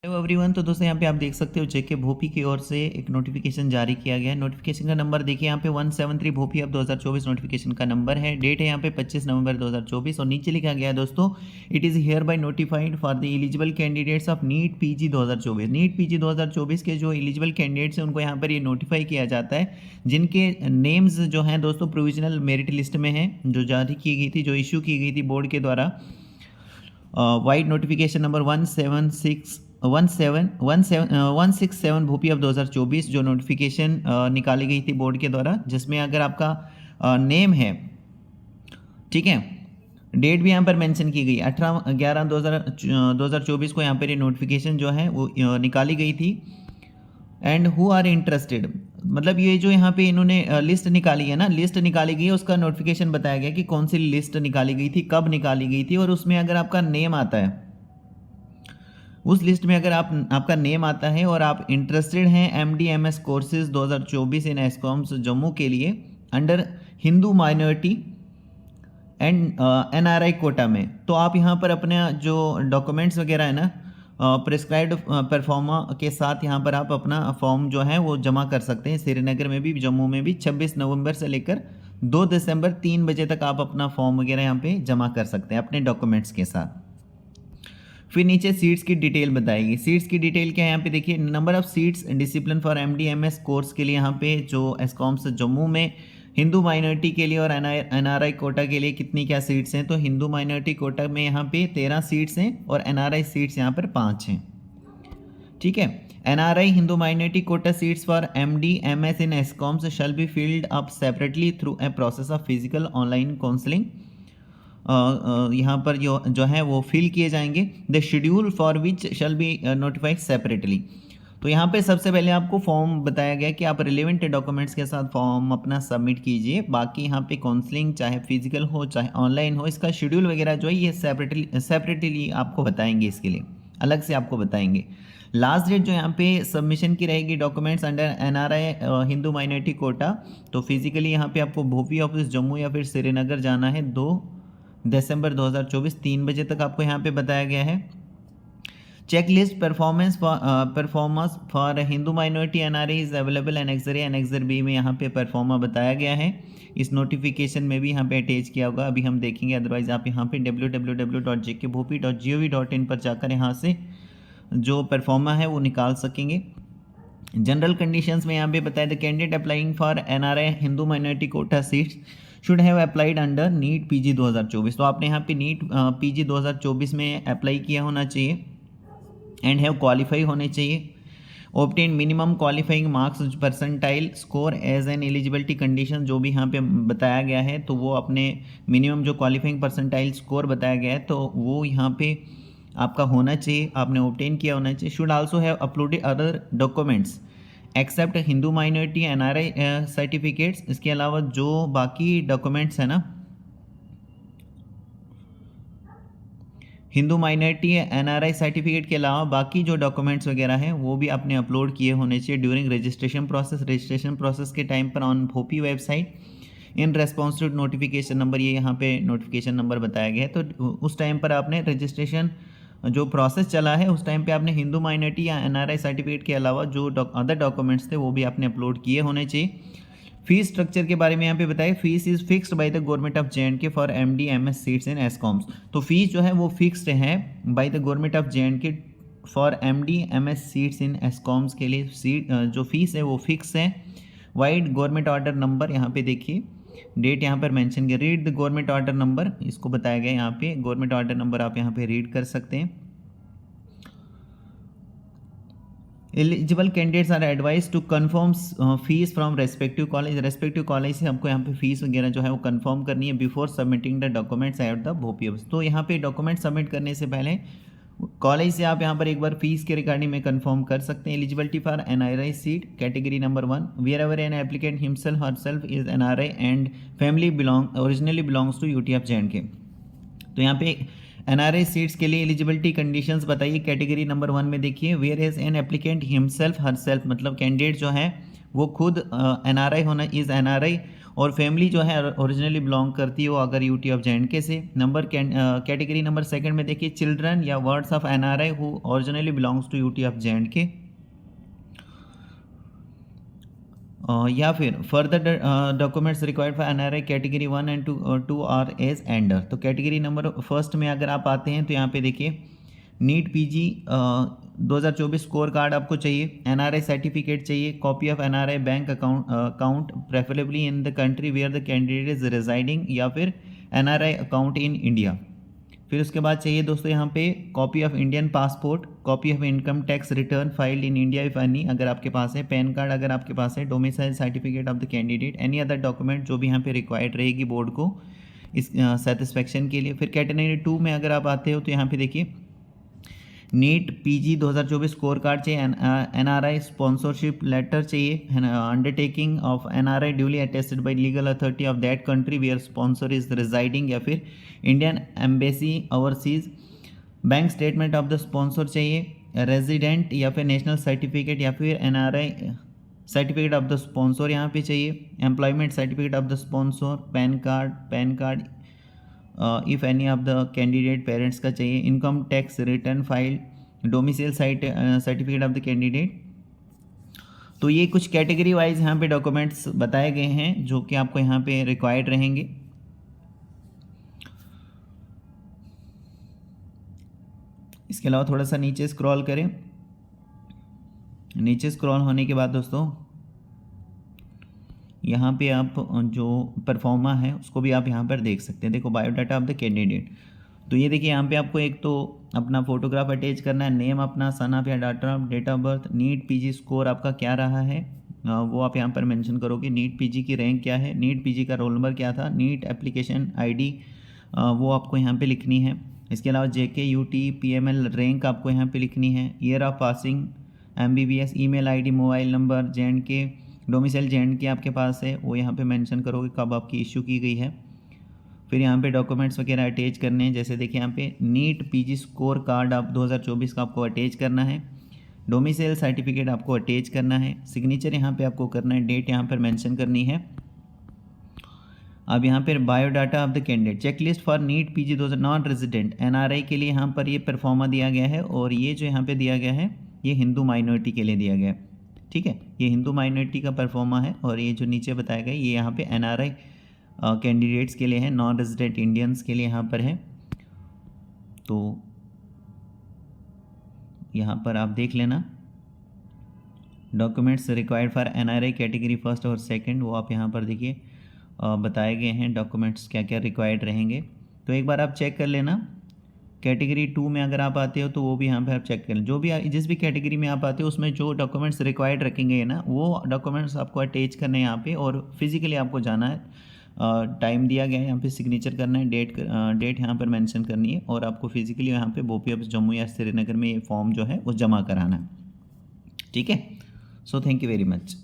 Hello everyone. तो दोस्तों यहाँ पे आप देख सकते हो जेके भोपी की ओर से एक नोटिफिकेशन जारी किया गया है। नोटिफिकेशन का नंबर देखिए यहाँ पे 173 भोपी अब 2024 नोटिफिकेशन का नंबर है। डेट है यहाँ पे 25 नवंबर 2024 और नीचे लिखा गया है दोस्तों, it is hereby notified for the eligible candidates of NEET PG 2024। NEET PG 2024 के जो एलिजिबल कैंडिडेट्स हैं उनको यहाँ पर ये नोटिफाई किया जाता है, जिनके नेम्स जो हैं दोस्तों प्रोविजनल मेरिट लिस्ट में हैं, जो जारी की गई थी, जो इशू की गई थी बोर्ड के द्वारा। वाइड नोटिफिकेशन नंबर 167 भोपी अब 2024 जो नोटिफिकेशन निकाली गई थी बोर्ड के द्वारा, जिसमें अगर आपका नेम है, ठीक है, डेट भी यहाँ पर मेंशन की गई 18/11/2024 को यहाँ पर ये नोटिफिकेशन जो है वो निकाली गई थी। एंड हु आर इंटरेस्टेड, मतलब ये जो यहाँ पे इन्होंने लिस्ट निकाली है ना, लिस्ट निकाली गई है, उसका नोटिफिकेशन बताया गया कि कौन सी लिस्ट निकाली गई थी, कब निकाली गई थी, और उसमें अगर आपका नेम आता है, उस लिस्ट में अगर आपका नेम आता है और आप इंटरेस्टेड हैं MD/MS कोर्सेज 2024 इन एस्कॉम्स जम्मू के लिए under Hindu minority and NRI quota में, तो आप यहाँ पर अपने जो डॉक्यूमेंट्स वगैरह है ना प्रिस्क्राइब्ड परफॉर्मा के साथ यहाँ पर आप अपना फॉर्म जो है वो जमा कर सकते हैं। श्रीनगर में भी, जम्मू में भी 26 नवंबर से लेकर 2 दिसंबर 3 बजे तक आप अपना फॉर्म वगैरह यहाँ पे जमा कर सकते हैं अपने डॉक्यूमेंट्स के साथ। फिर नीचे सीट्स की डिटेल बताएगी। सीट्स की डिटेल क्या है यहाँ पे देखिए, number of seats discipline for MD/MS course के लिए यहाँ पे जो एस्कॉम्स जम्मू में हिंदू माइनॉरिटी के लिए और NRI कोटा के लिए कितनी क्या सीट्स हैं, तो हिंदू माइनॉरिटी कोटा में यहाँ पे 13 सीट्स हैं और NRI सीट्स यहाँ पर 5 हैं, ठीक है। NRI Hindu minority quota seats for MD/MS in ASCOMS shall be filled up separately through a process of physical online counselling. यहाँ पर जो है वो फिल किए जाएंगे। The schedule for which shall be notified separately. तो यहाँ पे सबसे पहले आपको फॉर्म बताया गया कि आप रिलेवेंट डॉक्यूमेंट्स के साथ फॉर्म अपना सबमिट कीजिए। बाकी यहाँ पे काउंसलिंग चाहे फिजिकल हो चाहे ऑनलाइन हो, इसका शेड्यूल वगैरह जो है ये सेपरेटली आपको बताएंगे, इसके लिए अलग से आपको बताएंगे। लास्ट डेट जो यहाँ पे सबमिशन की रहेगी documents under NRI Hindu minority Kota, तो फिजिकली यहाँ पे आपको भोपी ऑफिस जम्मू या फिर श्रीनगर जाना है 2 दिसंबर 2024 3 बजे तक आपको यहाँ पे बताया गया है। Checklist performance for Hindu minority NRI is available annexure A annexure B में यहाँ पे परफॉर्मा बताया गया है। इस नोटिफिकेशन में भी यहाँ पे अटैच किया होगा, अभी हम देखेंगे, अदरवाइज आप यहाँ पे www.jkbhopi.gov.in पर जाकर यहाँ से जो परफॉर्मा है वो निकाल सकेंगे। जनरल कंडीशंस में यहाँ पे बताया, the candidate applying for NRI Hindu minority quota seats should have applied under NEET PG 2024। तो आपने यहाँ पे नीट PG 2024 में अप्लाई किया होना चाहिए एंड हैव क्वालिफाई होने चाहिए। Obtain minimum qualifying marks percentile score as an eligibility condition, जो भी यहाँ पे बताया गया है, तो वो अपने मिनिमम जो क्वालिफाइंग परसेंटाइल स्कोर बताया गया है तो वो यहाँ पे आपका होना चाहिए, आपने ऑब्टेन किया होना चाहिए। Should also have uploaded other documents except Hindu minority NRI certificates. इसके अलावा जो बाकी डॉक्यूमेंट्स है ना, हिंदू माइनॉरिटी NRI सर्टिफिकेट के अलावा बाकी जो डॉक्यूमेंट्स वगैरह हैं वो भी आपने अपलोड किए होने चाहिए ड्यूरिंग रजिस्ट्रेशन प्रोसेस के टाइम पर on BOPEE website in response to notification number. ये यहाँ पे नोटिफिकेशन नंबर बताया गया है, तो उस टाइम पर आपने रजिस्ट्रेशन जो प्रोसेस चला है उस टाइम पे आपने हिंदू माइनॉरिटी या NRI सर्टिफिकेट के अलावा जो अदर डॉक्यूमेंट्स थे वो भी आपने अपलोड किए होने चाहिए। फीस स्ट्रक्चर के बारे में यहाँ पे बताया, fees is fixed by the government of JNK for MD/MS seats in ASCOMS. तो फीस जो है वो फिक्स्ड है by the government of JNK for MD/MS seats in ASCOMS के लिए सीट जो फीस है वो फिक्स है। वाइड गवर्नमेंट ऑर्डर नंबर यहाँ पे देखिए, डेट यहाँ पर मेंशन किया, read the government order number, इसको बताया गया यहाँ पे गवर्नमेंट ऑर्डर नंबर आप यहाँ पे रीड कर सकते हैं। Eligible candidates are advise to confirm fees from respective college से हमको यहाँ पे फीस वगैरह जो है वो कन्फर्म करनी है before submitting the documents at the Bhopi office. तो यहाँ पे डॉक्यूमेंट सबमिट करने से पहले कॉलेज से आप यहाँ पर एक बार फीस के रिगार्डिंग में कन्फर्म कर सकते हैं। Eligibility for NRI seat category number 1, wherever an applicant himself herself is NRI and family originally belongs to UT of JNK। तो यहाँ पे NRI सीट्स के लिए एलिजिबिलिटी कंडीशंस बताइए। कैटेगरी नंबर 1 में देखिए, where is an applicant himself herself, मतलब candidate जो है वो खुद NRI होना, इज NRI और फैमिली जो है ओरिजिनली बिलोंग करती है वो अगर यूटी ऑफ जे से। नंबर कैटेगरी नंबर सेकंड में देखिए चिल्ड्रन या wards of NRI who originally belongs to UT of J या फिर further documents required for NRI category 1 and 2 are as under. तो कैटेगरी नंबर फर्स्ट में अगर आप आते हैं तो यहाँ पे देखिए नीट पीजी 2024 स्कोर कार्ड आपको चाहिए, एनआरआई सर्टिफिकेट चाहिए, copy of NRI bank account preferably in the country where the candidate is residing या फिर एनआरआई अकाउंट इन इंडिया। फिर उसके बाद चाहिए दोस्तों यहाँ पे copy of Indian passport, copy of income tax return filed in India if any अगर आपके पास है, पैन कार्ड अगर आपके पास है, domicile certificate of the candidate, any other document जो भी यहाँ पे रिक्वायर्ड रहेगी बोर्ड को इस सेटिस्फेक्शन के लिए। फिर कैटेगरी 2 में अगर आप आते हो तो यहाँ पे देखिए नीट पीजी 2024 स्कोर कार्ड चाहिए, एनआरआई स्पॉन्सरशिप लेटर चाहिए, undertaking of NRI duly attested by legal authority of that country where sponsor is residing या फिर Indian embassy overseas, bank statement of the sponsor चाहिए, रेजिडेंट या फिर national certificate या फिर NRI certificate of the sponsor यहाँ पे चाहिए, employment certificate of the sponsor, PAN card if any of the candidate parents का चाहिए, income tax return file, domicile certificate of the candidate. तो ये कुछ कैटेगरी वाइज यहाँ पे डॉक्यूमेंट्स बताए गए हैं जो कि आपको यहाँ पे रिक्वायर्ड रहेंगे। इसके अलावा थोड़ा सा नीचे स्क्रॉल करें, नीचे स्क्रॉल होने के बाद दोस्तों यहाँ पे आप जो परफॉर्मा है उसको भी आप यहाँ पर देख सकते हैं। देखो बायोडाटा ऑफ द कैंडिडेट, तो ये देखिए यहाँ पे आपको एक तो अपना फोटोग्राफ अटैच करना है, नेम अपना, सन ऑफ या daughter of, date of birth, NEET PG score आपका क्या रहा है वो आप यहाँ पर मेंशन करोगे, नीट पीजी की रैंक क्या है, नीट पीजी का रोल नंबर क्या था, नीट एप्लीकेशन आईडी वो आपको यहाँ पे लिखनी है। इसके अलावा जेके यूटी पीएमएल रैंक आपको यहाँ पे लिखनी है, year of passing, MBBS, email ID, mobile number, J&K, domicile J&K आपके पास है वो यहाँ पे मेंशन करोगे कब आपकी इशू की गई है। फिर यहाँ पे डॉक्यूमेंट्स वगैरह अटैच करने हैं, जैसे देखिए यहाँ पे नीट पीजी स्कोर कार्ड आप 2024 का आपको अटैच करना है, डोमिसाइल सर्टिफिकेट आपको अटैच करना है, सिग्नेचर यहाँ पे आपको करना है, डेट यहाँ पर मेंशन करनी है। अब यहाँ पर biodata of the candidate, checklist for NEET PG 2000 non resident NRI के लिए यहाँ पर ये परफॉर्मा दिया गया है, और ये जो यहाँ पे दिया गया है ये हिंदू माइनॉरिटी के लिए दिया गया है, ठीक है, ये हिंदू माइनॉरिटी का परफॉर्मा है। और ये जो नीचे बताया गया ये यहाँ पे एनआरआई कैंडिडेट्स के लिए है, नॉन रेजिडेंट इंडियंस के लिए यहाँ पर है। तो यहाँ पर आप देख लेना documents required for NRI category first और सेकंड, वो आप यहाँ पर देखिए बताए गए हैं डॉक्यूमेंट्स क्या क्या रिक्वायर्ड रहेंगे। तो एक बार आप चेक कर लेना। कैटेगरी 2 में अगर आप आते हो तो वो भी यहाँ पे आप चेक कर लें, जो भी जिस भी कैटेगरी में आप आते हो उसमें जो डॉक्यूमेंट्स रिक्वायर्ड रखेंगे ना वो डॉक्यूमेंट्स आपको अटैच करने हैं यहाँ पे, और फिजिकली आपको जाना है, टाइम दिया गया है यहाँ पे, सिग्नेचर करना है, डेट यहाँ पर मेंशन करनी है, और आपको फिजिकली यहाँ पे बोपी ऑफिस जम्मू या श्रीनगर में ये फॉर्म जो है वो जमा कराना है, ठीक है। So thank you very much.